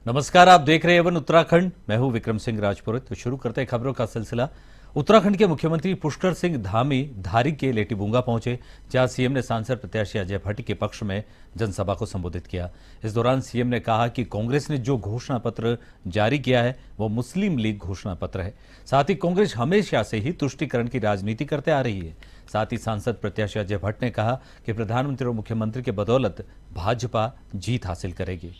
नमस्कार, आप देख रहे हैं वन उत्तराखंड। मैं हूं विक्रम सिंह राजपुरोहित। तो शुरू करते हैं खबरों का सिलसिला। उत्तराखंड के मुख्यमंत्री पुष्कर सिंह धामी धारी के लेटीबूंगा पहुंचे, जहां सीएम ने सांसद प्रत्याशी अजय भट्ट के पक्ष में जनसभा को संबोधित किया। इस दौरान सीएम ने कहा कि कांग्रेस ने जो घोषणा पत्र जारी किया है वो मुस्लिम लीग घोषणा पत्र है। साथ ही कांग्रेस हमेशा से ही तुष्टीकरण की राजनीति करते आ रही है। साथ ही सांसद प्रत्याशी अजय भट्ट ने कहा कि प्रधानमंत्री और मुख्यमंत्री के बदौलत भाजपा जीत हासिल करेगी।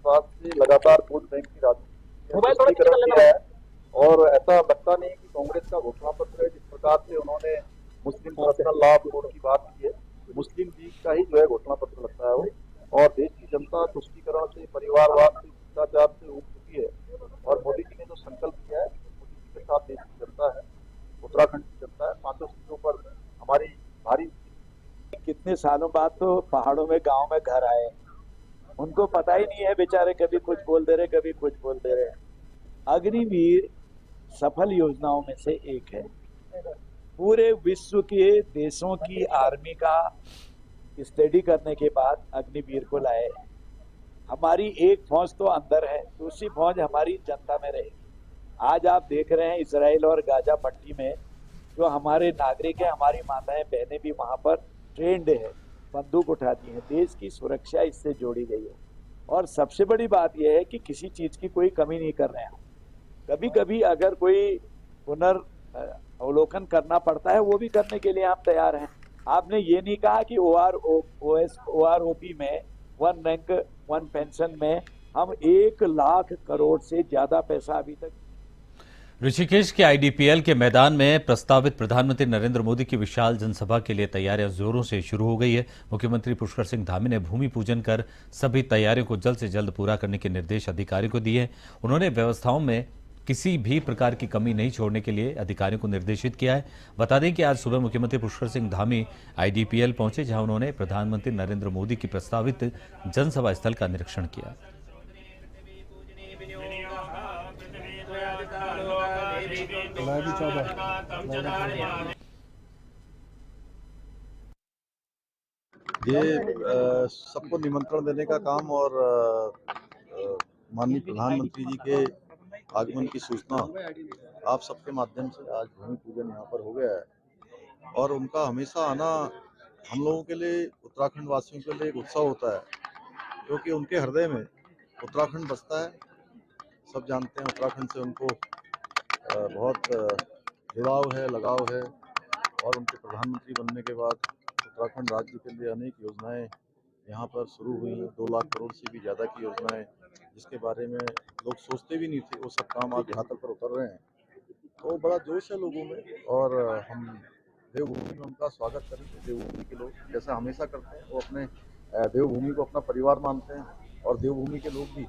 बात से लगातार वोट बैंक की राजनीति किया है और ऐसा लगता नहीं कि कांग्रेस का घोषणा पत्र है। जिस प्रकार से उन्होंने मुस्लिम पर्सनल लॉ कोड की बात की है, मुस्लिम लीग का ही जो है घोषणा पत्र लगता है वो। और देश की जनता तुष्टीकरण से, परिवारवाद से, भ्रष्टाचार से उब चुकी है और मोदी जी ने जो संकल्प किया है, मोदी जी के साथ देश की जनता है, उत्तराखंड की जनता है। 500 सीटों पर हमारी भारी। कितने सालों बाद तो पहाड़ों में गांव में घर आए, उनको पता ही नहीं है बेचारे, कभी कुछ बोल दे रहे कभी कुछ बोल दे रहे। अग्निवीर सफल योजनाओं में से एक है। पूरे विश्व के देशों की आर्मी का स्टडी करने के बाद अग्निवीर को लाए। हमारी एक फौज तो अंदर है, दूसरी फौज हमारी जनता में रहेगी। आज आप देख रहे हैं इजराइल और गाजा पट्टी में जो हमारे नागरिक हैं, हमारी माताएं बहनें भी वहां पर ट्रेंड है, बंदूक उठाती है। देश की सुरक्षा इससे जोड़ी गई है। और सबसे बड़ी बात यह है कि किसी चीज की कोई कमी नहीं कर रहे हैं। कभी कभी अगर कोई पुनर्अवलोकन करना पड़ता है वो भी करने के लिए हम तैयार हैं। आपने ये नहीं कहा कि OROP में 1 रैंक 1 पेंशन में हम 1 लाख करोड़ से ज्यादा पैसा अभी तक। ऋषिकेश के आईडीपीएल के मैदान में प्रस्तावित प्रधानमंत्री नरेंद्र मोदी की विशाल जनसभा के लिए तैयारियां जोरों से शुरू हो गई है। मुख्यमंत्री पुष्कर सिंह धामी ने भूमि पूजन कर सभी तैयारियों को जल्द से जल्द पूरा करने के निर्देश अधिकारियों को दिए। उन्होंने व्यवस्थाओं में किसी भी प्रकार की कमी नहीं छोड़ने के लिए अधिकारियों को निर्देशित किया है। बता दें कि आज सुबह मुख्यमंत्री पुष्कर सिंह धामी आईडीपीएल पहुंचे, जहां उन्होंने प्रधानमंत्री नरेंद्र मोदी की प्रस्तावित जनसभा स्थल का निरीक्षण किया। ये सबको निमंत्रण देने का काम और माननीय प्रधानमंत्री जी के आगमन की सूचना आप सबके माध्यम से आज भूमि पूजन यहाँ पर हो गया है। और उनका हमेशा आना हम लोगों के लिए, उत्तराखंड वासियों के लिए एक उत्सव होता है, क्योंकि उनके हृदय में उत्तराखंड बसता है। सब जानते हैं उत्तराखंड से उनको बहुत जुड़ाव है, लगाव है। और उनके प्रधानमंत्री बनने के बाद उत्तराखंड राज्य के लिए अनेक योजनाएं यहाँ पर शुरू हुई। 2 लाख करोड़ से भी ज़्यादा की योजनाएं, जिसके बारे में लोग सोचते भी नहीं थे, वो सब काम आज धरातल पर उतर रहे हैं। तो बड़ा जोश है लोगों में और हम देवभूमि में उनका स्वागत करेंगे। देवभूमि के लोग जैसा हमेशा करते हैं, वो अपने देवभूमि को अपना परिवार मानते हैं और देवभूमि के लोग भी।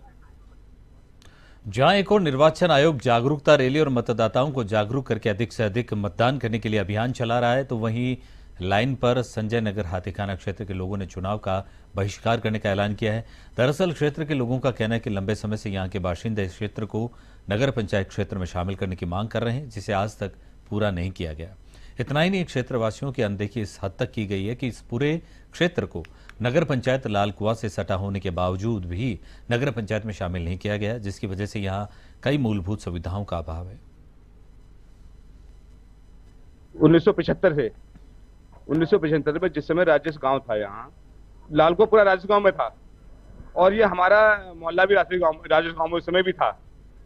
जहां एक और निर्वाचन आयोग जागरूकता रैली और मतदाताओं को जागरूक करके अधिक से अधिक मतदान करने के लिए अभियान चला रहा है, तो वहीं लाइन पर संजय नगर हाथीखाना क्षेत्र के लोगों ने चुनाव का बहिष्कार करने का ऐलान किया है। दरअसल क्षेत्र के लोगों का कहना है कि लंबे समय से यहां के बाशिंदे इस क्षेत्र को नगर पंचायत क्षेत्र में शामिल करने की मांग कर रहे हैं, जिसे आज तक पूरा नहीं किया गया। इतना ही नहीं, क्षेत्रवासियों की अनदेखी इस हद तक की गई है कि इस पूरे क्षेत्र को नगर पंचायत लाल कुआं से सटा होने के बावजूद भी नगर पंचायत में शामिल नहीं किया गया, जिसकी वजह से यहाँ कई मूलभूत सुविधाओं का अभाव है। 1975 में जिस समय राजेश गांव था, यहाँ लालको पूरा राजेश गांव में था और ये हमारा मोहल्ला भी राजेश गांव में उस समय भी था।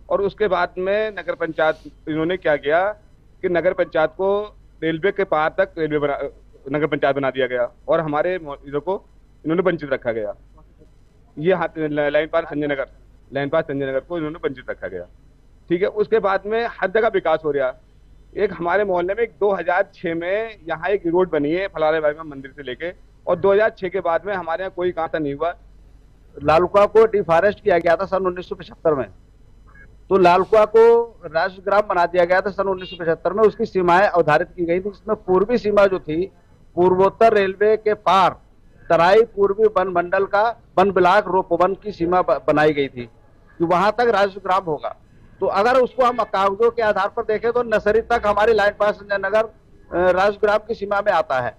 और उसके बाद में नगर पंचायत इन्होंने क्या किया कि नगर पंचायत को रेलवे के पार तक नगर पंचायत बना दिया गया और हमारे इधर को इन्होंने वंचित रखा गया। ये लाइन पार संजय नगर को इन्होंने वंचित रखा गया। ठीक है, उसके बाद में हर जगह विकास हो रहा। एक हमारे मोहल्ले में 2006 में यहाँ एक रोड बनी है फलारे बाबा मंदिर से लेके, और 2006 के बाद में हमारे यहाँ कोई काम नहीं हुआ। लालकुआ को डिफॉरेस्ट किया गया था सन 1975 में, तो लालकुआ को राष्ट्रग्राम बना दिया गया था सन 1975 में। उसकी सीमाएं अवधारित की गई थी, जिसमें पूर्वी सीमा जो थी पूर्वोत्तर रेलवे के पार तराई पूर्वी वन मंडल का वन ब्लॉक रोपवन की सीमा बनाई गई थी कि वहां तक राष्ट्रग्राम होगा। तो अगर उसको हम कागजों के आधार पर देखें तो नर्सरी तक हमारी लाइन पास संजय नगर राष्ट्रग्राम की सीमा में आता है।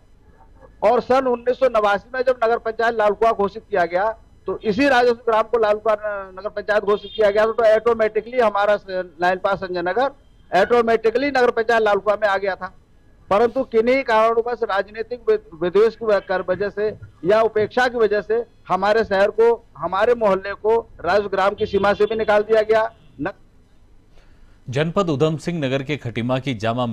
और सन 1989 में जब नगर पंचायत लालकुआं घोषित किया गया तो इसी राजस्व ग्राम को लालकुआं नगर पंचायत घोषित किया गया, तो ऑटोमेटिकली हमारा लाइन पास संजय नगर ऑटोमेटिकली नगर पंचायत लालकुआं में आ गया था। परंतु किन्हीं कारणवश राजनीतिक विद्वेष की वजह से या उपेक्षा की वजह से हमारे शहर को, हमारे मोहल्ले को राजस्व ग्राम की सीमा से भी निकाल दिया गया। जनपद उधम सिंह नगर के खटीमा की जामा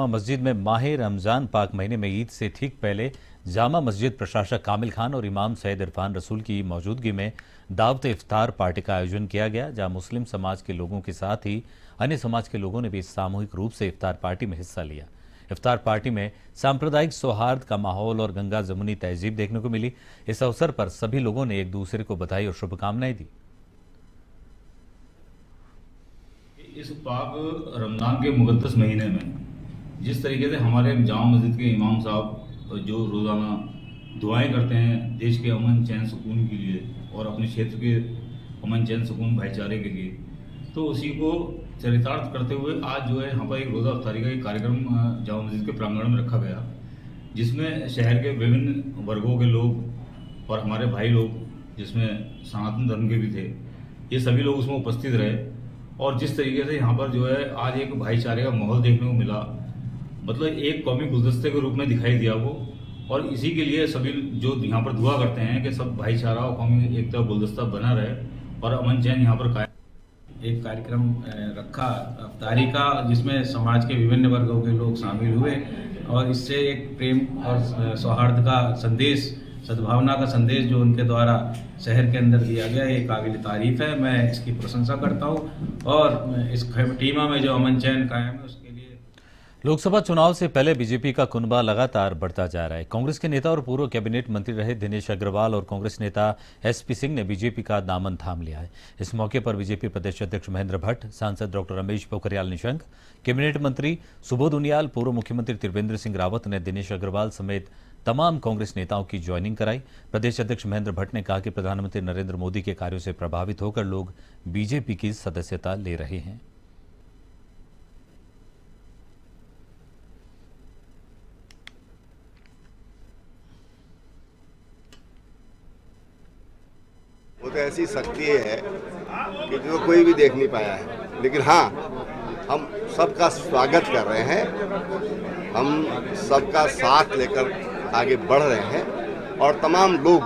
मस्जिद में माह रमजान पाक महीने में ईद से ठीक पहले जामा मस्जिद प्रशासक कामिल खान और इमाम सैयद इरफान रसूल की मौजूदगी में दावत इफ्तार पार्टी का आयोजन किया गया, जहां मुस्लिम समाज के लोगों के साथ ही अन्य समाज के लोगों ने भी सामूहिक रूप से इफ्तार पार्टी में हिस्सा लिया। इफ्तार पार्टी में सांप्रदायिक सौहार्द का माहौल और गंगा जमुनी तहजीब देखने को मिली। इस अवसर पर सभी लोगों ने एक दूसरे को बधाई और शुभकामनाएं दी। इस पाक रमज़ान के मुक़द्दस महीने में जिस तरीके से हमारे जामा मस्जिद के इमाम साहब जो रोज़ाना दुआएं करते हैं देश के अमन चैन सुकून के लिए और अपने क्षेत्र के अमन चैन सुकून भाईचारे के लिए, तो उसी को चरितार्थ करते हुए आज जो है यहाँ पर एक रोज़ा अफ्तारी का एक कार्यक्रम जामा मस्जिद के प्रांगण में रखा गया, जिसमें शहर के विभिन्न वर्गों के लोग और हमारे भाई लोग, जिसमें सनातन धर्म के भी थे, ये सभी लोग उसमें उपस्थित रहे। और जिस तरीके से यहाँ पर जो है आज एक भाईचारे का माहौल देखने को मिला, मतलब एक कौमी गुलदस्ते के रूप में दिखाई दिया वो। और इसी के लिए सभी जो यहाँ पर दुआ करते हैं कि सब भाईचारा और कौमी एकता गुलदस्ता बना रहे और अमन चैन यहाँ पर कायम। एक कार्यक्रम रखा अफ्तारी का, जिसमें समाज के विभिन्न वर्गों के लोग शामिल हुए और इससे एक प्रेम और सौहार्द का संदेश, सद्भावना का संदेश जो उनके द्वारा शहर के अंदर दिया गया, ये काबिल तारीफ है। मैं इसकी प्रशंसा करता हूँ और इस खटीमा में जो अमन चैन कायम है उसके लिए। लोकसभा चुनाव से पहले बीजेपी का कुनबा लगातार बढ़ता जा रहा है। कांग्रेस के नेता और पूर्व कैबिनेट मंत्री रहे दिनेश अग्रवाल और कांग्रेस नेता एसपी सिंह ने बीजेपी का दामन थाम लिया है। इस मौके पर बीजेपी प्रदेश अध्यक्ष महेंद्र भट्ट, सांसद डॉक्टर रमेश पोखरियाल निशंक, कैबिनेट मंत्री सुबोध उनियाल, पूर्व मुख्यमंत्री त्रिवेंद्र सिंह रावत ने दिनेश अग्रवाल समेत तमाम कांग्रेस नेताओं की ज्वाइनिंग कराई। प्रदेश अध्यक्ष महेंद्र भट्ट ने कहा कि प्रधानमंत्री नरेंद्र मोदी के कार्यों से प्रभावित होकर लोग बीजेपी की सदस्यता ले रहे हैं। वो तो ऐसी शक्ति है कि जो कोई भी देख नहीं पाया है, लेकिन हाँ, हम सबका स्वागत कर रहे हैं, हम सबका साथ लेकर आगे बढ़ रहे हैं और तमाम लोग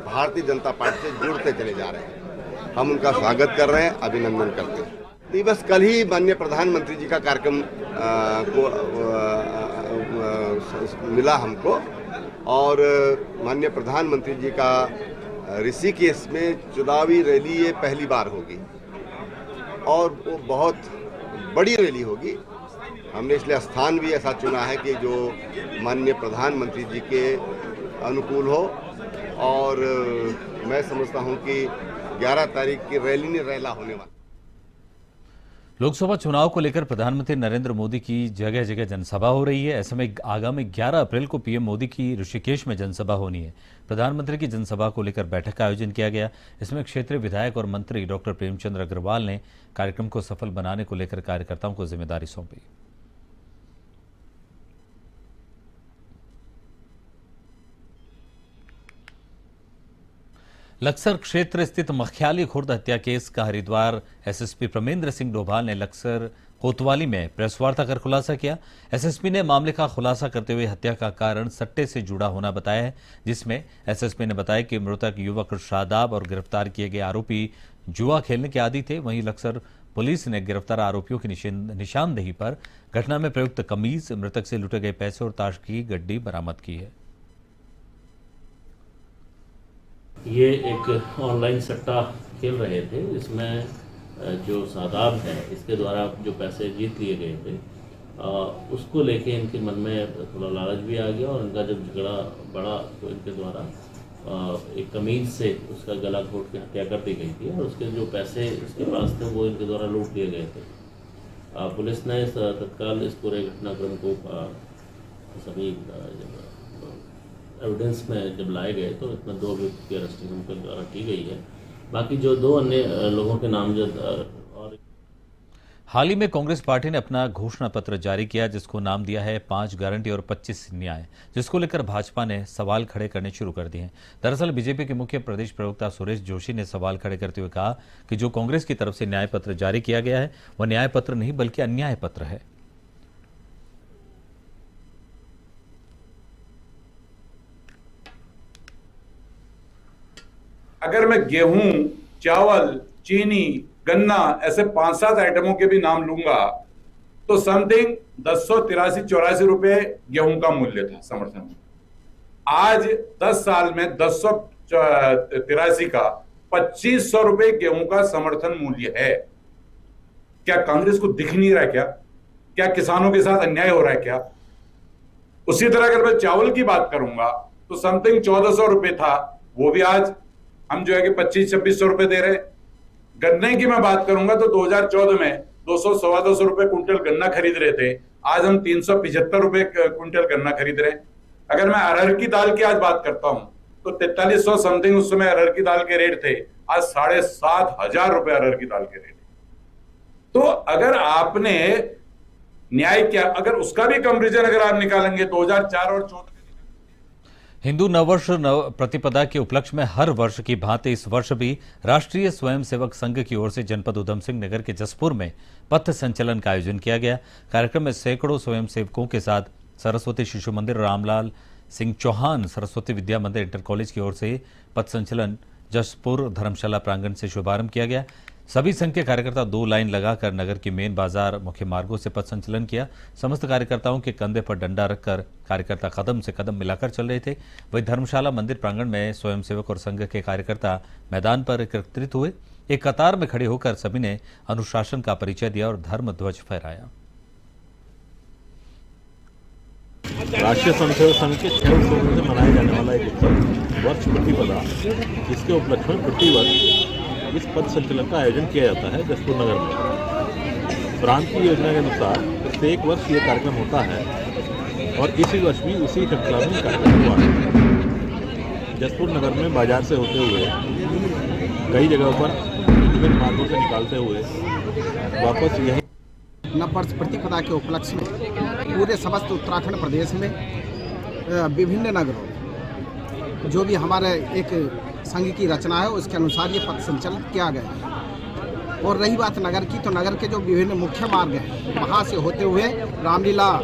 भारतीय जनता पार्टी से जुड़ते चले जा रहे हैं। हम उनका स्वागत कर रहे हैं, अभिनंदन करते हैं। नहीं, बस कल ही माननीय प्रधानमंत्री जी का कार्यक्रम मिला हमको और माननीय प्रधानमंत्री जी का ऋषिकेश में चुनावी रैली ये पहली बार होगी और वो बहुत बड़ी रैली होगी। हमने इसलिए स्थान भी ऐसा चुना है कि जो माननीय प्रधानमंत्री जी के अनुकूल हो और मैं समझता हूं कि 11 तारीख की रैली ने रैला होने वाला। लोकसभा चुनाव को लेकर प्रधानमंत्री नरेंद्र मोदी की जगह जगह जनसभा हो रही है। ऐसे में आगामी 11 अप्रैल को पीएम मोदी की ऋषिकेश में जनसभा होनी है। प्रधानमंत्री की जनसभा को लेकर बैठक का आयोजन किया गया। इसमें क्षेत्रीय विधायक और मंत्री डॉक्टर प्रेमचंद्र अग्रवाल ने कार्यक्रम को सफल बनाने को लेकर कार्यकर्ताओं को जिम्मेदारी सौंपी। लक्सर क्षेत्र स्थित मखियाली खुर्द हत्या केस का हरिद्वार एसएसपी प्रमेंद्र सिंह डोभाल ने लक्सर कोतवाली में प्रेस वार्ता कर खुलासा किया। एसएसपी ने मामले का खुलासा करते हुए हत्या का कारण सट्टे से जुड़ा होना बताया है, जिसमें एसएसपी ने बताया कि मृतक युवक शादाब और गिरफ्तार किए गए आरोपी जुआ खेलने के आदी थे। वहीं लक्सर पुलिस ने गिरफ्तार आरोपियों की निशानदेही पर घटना में प्रयुक्त कमीज, मृतक से लूटे गए पैसे और ताश की गड्डी बरामद की है। ये एक ऑनलाइन सट्टा खेल रहे थे, इसमें जो शादाब है इसके द्वारा जो पैसे जीत लिए गए थे उसको लेके इनके मन में थोड़ा लालच भी आ गया और इनका जब झगड़ा बढ़ा तो इनके द्वारा एक कमीज से उसका गला घोट के हत्या कर दी गई थी और उसके जो पैसे इसके पास थे वो इनके द्वारा लूट लिए गए थे। पुलिस ने तत्काल इस पूरे घटनाक्रम को सभी एविडेंस में जब लाए गए तो इसमें 2 व्यक्ति की अरेस्टिंग उनके द्वारा की गई है। बाकी जो 2 अन्य लोगों के नामजद और हाल ही में कांग्रेस पार्टी ने अपना घोषणा पत्र जारी किया, जिसको नाम दिया है 5 गारंटी और 25 न्याय, जिसको लेकर भाजपा ने सवाल खड़े करने शुरू कर दिए हैं। दरअसल बीजेपी के मुख्य प्रदेश प्रवक्ता सुरेश जोशी ने सवाल खड़े करते हुए कहा कि जो कांग्रेस की तरफ से न्याय पत्र जारी किया गया है वह न्याय पत्र नहीं बल्कि अन्याय पत्र है। अगर मैं गेहूं, चावल, चीनी, गन्ना ऐसे 5-7 आइटमों के भी नाम लूंगा तो समथिंग 1083-84 रुपए गेहूं का मूल्य था समर्थन। आज 10 साल में 1083 का 2500 रुपए गेहूं का समर्थन मूल्य है। क्या कांग्रेस को दिख नहीं रहा है क्या किसानों के साथ अन्याय हो रहा है क्या? उसी तरह अगर मैं चावल की बात करूंगा तो समथिंग 1400 रुपए था, वो भी आज हम जो है कि 2500-2600 रुपए दे रहे हैं। गन्ने की मैं बात करूंगा तो 2014 में 200-225 रुपए कुंटल गन्ना खरीद रहे थे, आज हम 375 रुपए कुंटल गन्ना खरीद रहे हैं। अगर मैं अरहर की दाल की आज बात करता हूं तो 4300 समथिंग उस समय अरहर की दाल के रेट थे, आज 7500 रुपए अरहर की दाल के रेट। तो अगर आपने न्याय क्या, अगर उसका भी कंपेरिजन अगर आप निकालेंगे 2004 और 2014 हिंदू नववर्ष प्रतिपदा के उपलक्ष्य में हर वर्ष की भांति इस वर्ष भी राष्ट्रीय स्वयंसेवक संघ की ओर से जनपद उधम सिंह नगर के जसपुर में पथ संचलन का आयोजन किया गया। कार्यक्रम में सैकड़ों स्वयंसेवकों के साथ सरस्वती शिशु मंदिर, रामलाल सिंह चौहान सरस्वती विद्या मंदिर इंटर कॉलेज की ओर से पथ संचलन जसपुर धर्मशाला प्रांगण से शुभारंभ किया गया। सभी संघ के कार्यकर्ता 2 लाइन लगाकर नगर की मेन बाजार मुख्य मार्गों से पथ संचलन किया। समस्त कार्यकर्ताओं के कंधे पर डंडा रखकर कार्यकर्ता कदम से कदम मिलाकर चल रहे थे। वहीं धर्मशाला मंदिर प्रांगण में स्वयंसेवक और संघ के कार्यकर्ता मैदान पर एकत्रित हुए। एक कतार में खड़े होकर सभी ने अनुशासन का परिचय दिया और धर्म ध्वज फहराया। राष्ट्रीय स्वयंसेवक संघ के 6 वर्षों से मनाया जाने वाला एक उत्सव वर्ष प्रतिपदा, इसके उपलक्ष्य में प्रतिवर्ष इस पथ संचलन का आयोजन किया जाता है जसपुर नगर में। प्रांत की योजना के अनुसार प्रत्येक वर्ष ये कार्यक्रम होता है और इसी वर्ष भी उसी श्रृंखला में कार्यक्रम हुआ है। जसपुर नगर में बाजार से होते हुए कई जगहों पर विभिन्न मार्गों से निकालते हुए वापस यही नववर्ष प्रतिपदा के उपलक्ष्य में पूरे समस्त उत्तराखंड प्रदेश में विभिन्न नगरों जो भी हमारे एक संघ की रचना है उसके अनुसार ये पथ संचलन किया गया है। और रही बात नगर की, तो नगर के जो विभिन्न मुख्य मार्ग हैं वहाँ से होते हुए रामलीला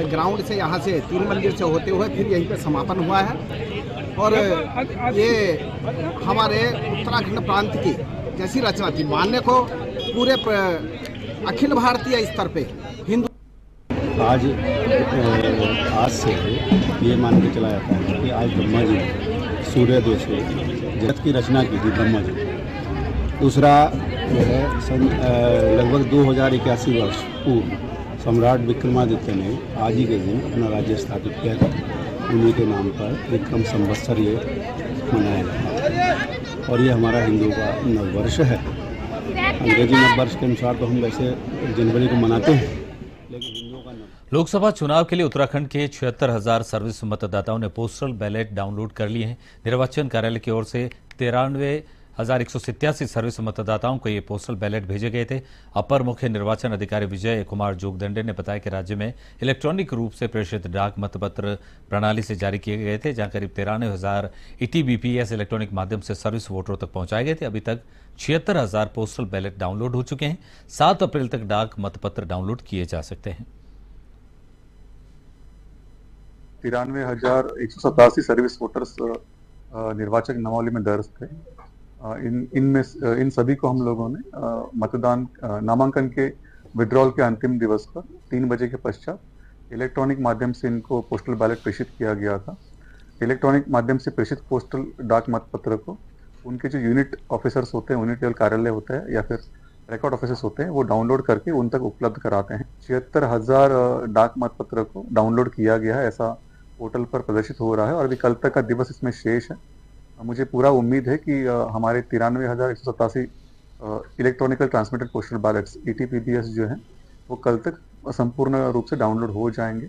ग्राउंड से, यहाँ से 3 मंदिर से होते हुए फिर यहीं पे समापन हुआ है। और ये हमारे उत्तराखंड प्रांत की जैसी रचना थी, मानने को पूरे अखिल भारतीय स्तर पे हिंदू आज से ये मान के चला जाता है कि आज ब्रह्मा जी सूर्योदय से जगत की रचना की थी ब्रह्मा जी। दूसरा जो है लगभग 2081 वर्ष पूर्व सम्राट विक्रमादित्य ने आज ही के दिन अपना राज्य स्थापित किया था। उन्हीं के नाम पर विक्रम संवत्सर ये मनाया जाता है और ये हमारा हिंदू का नववर्ष है। अंग्रेजी नववर्ष के अनुसार तो हम वैसे जनवरी को मनाते हैं, लेकिन हिंदुओं का लोकसभा चुनाव के लिए उत्तराखंड के 76,000 सर्विस मतदाताओं ने पोस्टल बैलेट डाउनलोड कर लिए हैं। निर्वाचन कार्यालय की ओर से 93,187 सर्विस मतदाताओं को ये पोस्टल बैलेट भेजे गए थे। अपर मुख्य निर्वाचन अधिकारी विजय कुमार जोगदंडे ने बताया कि राज्य में इलेक्ट्रॉनिक रूप से प्रेषित डाक मतपत्र प्रणाली से जारी किए गए थे, जहां करीब 93,000 ETBPS इलेक्ट्रॉनिक माध्यम से सर्विस वोटरों तक पहुंचाए गए थे। अभी तक 76,000 पोस्टल बैलेट डाउनलोड हो चुके हैं। 7 अप्रैल तक डाक मतपत्र डाउनलोड किए जा सकते हैं। 93,187 सर्विस वोटर्स निर्वाचक नामावली में दर्ज थे। इन सभी को हम लोगों ने मतदान नामांकन के विड्रॉल के अंतिम दिवस पर 3 बजे के पश्चात इलेक्ट्रॉनिक माध्यम से इनको पोस्टल बैलेट प्रेषित किया गया था। इलेक्ट्रॉनिक माध्यम से प्रेषित पोस्टल डाक मतपत्र को उनके जो यूनिट ऑफिसर्स होते हैं, यूनिट लेवल कार्यालय होते हैं या फिर रिकॉर्ड ऑफिसर्स होते हैं, वो डाउनलोड करके उन तक उपलब्ध कराते हैं। 76,000 डाक मतपत्र को डाउनलोड किया गया है, ऐसा पोर्टल पर प्रदर्शित हो रहा है और अभी कल तक का दिवस इसमें शेष है। मुझे पूरा उम्मीद है कि हमारे 93,187 electronical transmitted postal ballets ETPBS जो हैं वो कल तक संपूर्ण रूप से डाउनलोड हो जाएंगे।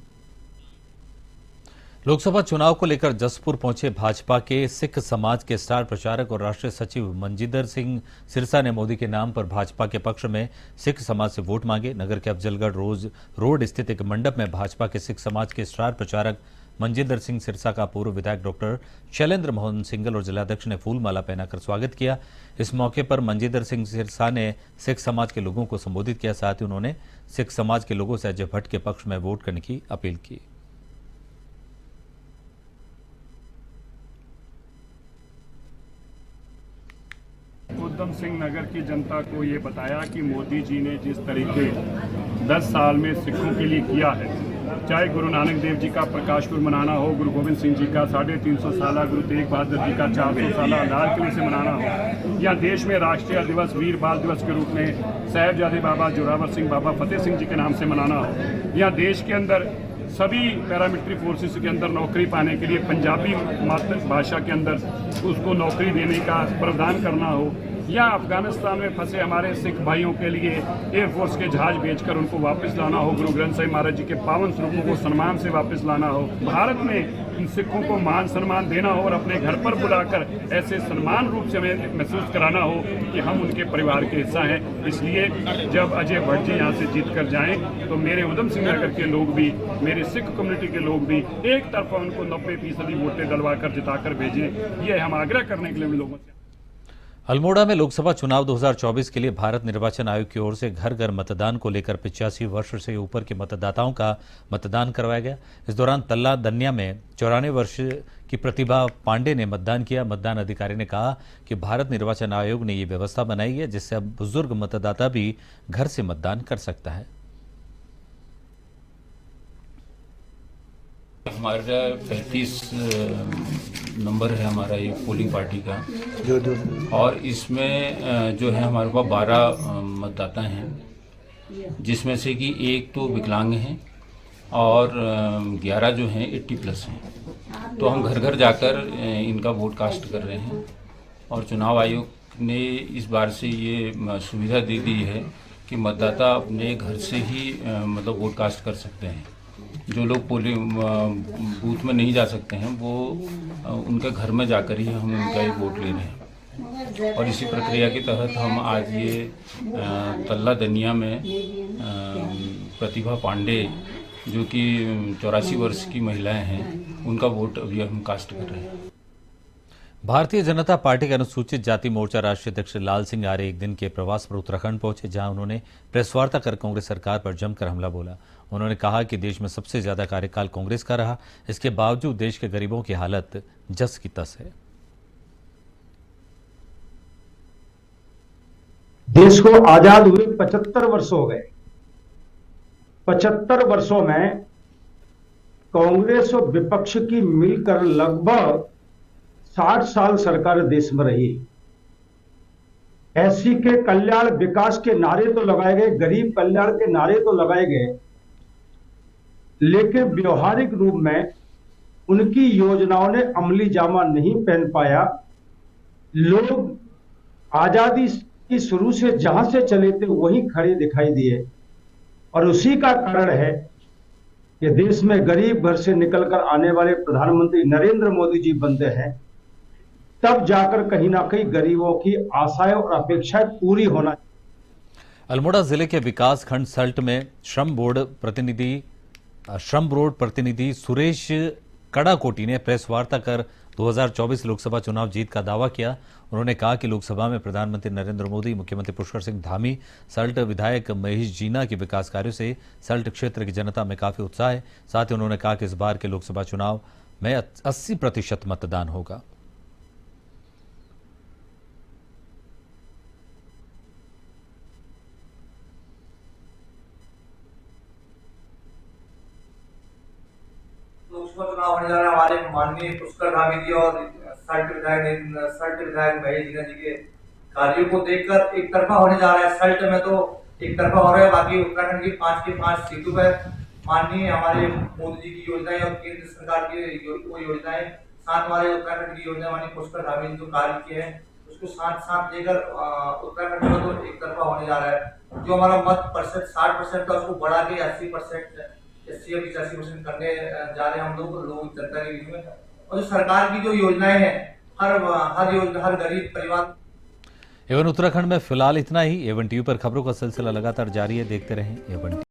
लोकसभा चुनाव को लेकर जसपुर पहुंचे भाजपा के सिख समाज के स्टार प्रचारक और राष्ट्रीय सचिव मंजिंदर सिंह सिरसा ने मोदी के नाम पर भाजपा के पक्ष में सिख समाज से वोट मांगे। नगर के अफजलगढ़ रोड स्थित एक मंडप में भाजपा के सिख समाज के स्टार प्रचारक मंजिंदर सिंह सिरसा का पूर्व विधायक डॉक्टर शैलेंद्र मोहन सिंगल और जिलाध्यक्ष ने फूलमाला पहनाकर स्वागत किया। इस मौके पर मंजिंदर सिंह सिरसा ने सिख समाज के लोगों को संबोधित किया। साथ ही उन्होंने सिख समाज के लोगों से अजय भट्ट के पक्ष में वोट करने की अपील की। उधम सिंह नगर की जनता को ये बताया कि मोदी जी ने जिस तरीके 10 साल में सिखों के लिए किया है, चाहे गुरु नानक देव जी का प्रकाश पुर्ब मनाना हो, गुरु गोविंद सिंह जी का 350 साला, गुरु तेग बहादुर जी का 400 साला लाल किले से मनाना हो, या देश में राष्ट्रीय दिवस वीर बाल दिवस के रूप में साहिबजादे बाबा जोरावर सिंह बाबा फतेह सिंह जी के नाम से मनाना हो, या देश के अंदर सभी पैरामिलिट्री फोर्सेस के अंदर नौकरी पाने के लिए पंजाबी मातृभाषा के अंदर उसको नौकरी देने का प्रावधान करना हो, या अफगानिस्तान में फंसे हमारे सिख भाइयों के लिए एयरफोर्स के जहाज भेजकर उनको वापस लाना हो, गुरु ग्रंथ साहिब महाराज जी के पावन स्वरूपों को सम्मान से वापस लाना हो, भारत में इन सिखों को मान सम्मान देना हो और अपने घर पर बुलाकर ऐसे सम्मान रूप से हमें महसूस कराना हो कि हम उनके परिवार के हिस्सा हैं। इसलिए जब अजय भट्ट जी यहाँ से जीत कर जाएँ तो मेरे उधम सिंह नगर के लोग भी, मेरे सिख कम्युनिटी के लोग भी एक तरफा उनको 90% वोटें डलवा कर जिताकर भेजें। ये हम आग्रह करने के लिए लोगों से। अल्मोड़ा में लोकसभा चुनाव 2024 के लिए भारत निर्वाचन आयोग की ओर से घर घर मतदान को लेकर 85 वर्ष से ऊपर के मतदाताओं का मतदान करवाया गया। इस दौरान तल्ला दन्या में 94 वर्ष की प्रतिभा पांडे ने मतदान किया। मतदान अधिकारी ने कहा कि भारत निर्वाचन आयोग ने ये व्यवस्था बनाई है जिससे अब बुजुर्ग मतदाता भी घर से मतदान कर सकता है। हमारा 35 नंबर है हमारा ये पोलिंग पार्टी का, और इसमें जो है हमारे पास 12 मतदाता हैं, जिसमें से कि एक तो विकलांग हैं और 11 जो हैं 80+ हैं। तो हम घर घर जाकर इनका वोट कास्ट कर रहे हैं, और चुनाव आयोग ने इस बार से ये सुविधा दे दी है कि मतदाता अपने घर से ही मतलब वोट कास्ट कर सकते हैं। जो लोग पोलिंग बूथ में नहीं जा सकते हैं वो उनके घर में जाकर ही हम उनका ये वोट ले रहे हैं। और इसी प्रक्रिया के तहत हम आज ये तल्ला दनिया में प्रतिभा पांडे जो कि 84 वर्ष की महिलाएं हैं, उनका वोट अभी हम कास्ट कर रहे हैं। भारतीय जनता पार्टी के अनुसूचित जाति मोर्चा राष्ट्रीय अध्यक्ष लाल सिंह आर्य एक दिन के प्रवास पर उत्तराखंड पहुंचे, जहां उन्होंने प्रेस वार्ता कर कांग्रेस सरकार पर जमकर हमला बोला। उन्होंने कहा कि देश में सबसे ज्यादा कार्यकाल कांग्रेस का रहा, इसके बावजूद देश के गरीबों की हालत जस की तस है। देश को आजाद हुए 75 वर्ष हो गए। 75 वर्षों में कांग्रेस और विपक्ष की मिलकर लगभग 60 साल सरकार देश में रही। एससी के कल्याण विकास के नारे तो लगाए गए, गरीब कल्याण के नारे तो लगाए गए, लेकिन व्यवहारिक रूप में उनकी योजनाओं ने अमली जामा नहीं पहन पाया। लोग आजादी की शुरू से जहां से चले थे वहीं खड़े दिखाई दिए, और उसी का कारण है कि देश में गरीब घर से निकलकर आने वाले प्रधानमंत्री नरेंद्र मोदी जी बनते हैं, तब जाकर कहीं ना कहीं गरीबों की आशाएं और अपेक्षाएं पूरी होना। अल्मोड़ा जिले के विकास खंड सल्ट में श्रम बोर्ड प्रतिनिधि सुरेश कड़ाकोटी ने प्रेस वार्ता कर 2024 लोकसभा चुनाव जीत का दावा किया। उन्होंने कहा कि लोकसभा में प्रधानमंत्री नरेंद्र मोदी, मुख्यमंत्री पुष्कर सिंह धामी, सल्ट विधायक महेश जीना के विकास कार्यों से सल्ट क्षेत्र की जनता में काफी उत्साह है। साथ ही उन्होंने कहा कि इस बार के लोकसभा चुनाव में 80% मतदान होगा। लोकसभा चुनाव होने जा रहा है। हमारे माननीय पुष्कर धामी जी और सल्ट विधायक महेश जीना जी के कार्यों को देखकर एक तरफा होने जा रहा है। सल्ट में तो एक तरफा हो रहा है, बाकी उत्तराखंड की 5 की 5 सीटों पर माननीय हमारे मोदी जी की योजनाएं और केंद्र सरकार की वो योजनाएं, साथ हमारे उत्तराखंड की योजना माननीय पुष्कर धामी जी जो कार्य किए हैं उसको साथ साथ लेकर उत्तराखंड में तो एक तरफा होने जा रहा है। जो हमारा मत प्रतिशत 60% था उसको बढ़ा के 80% 80 और 85% करने जा रहे हैं हम लोग जनता के बीच में। और जो सरकार की जो योजनाएं हैं हर गरीब परिवार। एवन उत्तराखंड में फिलहाल इतना ही। एवन टीवी पर खबरों का सिलसिला लगातार जारी है, देखते रहें एवन।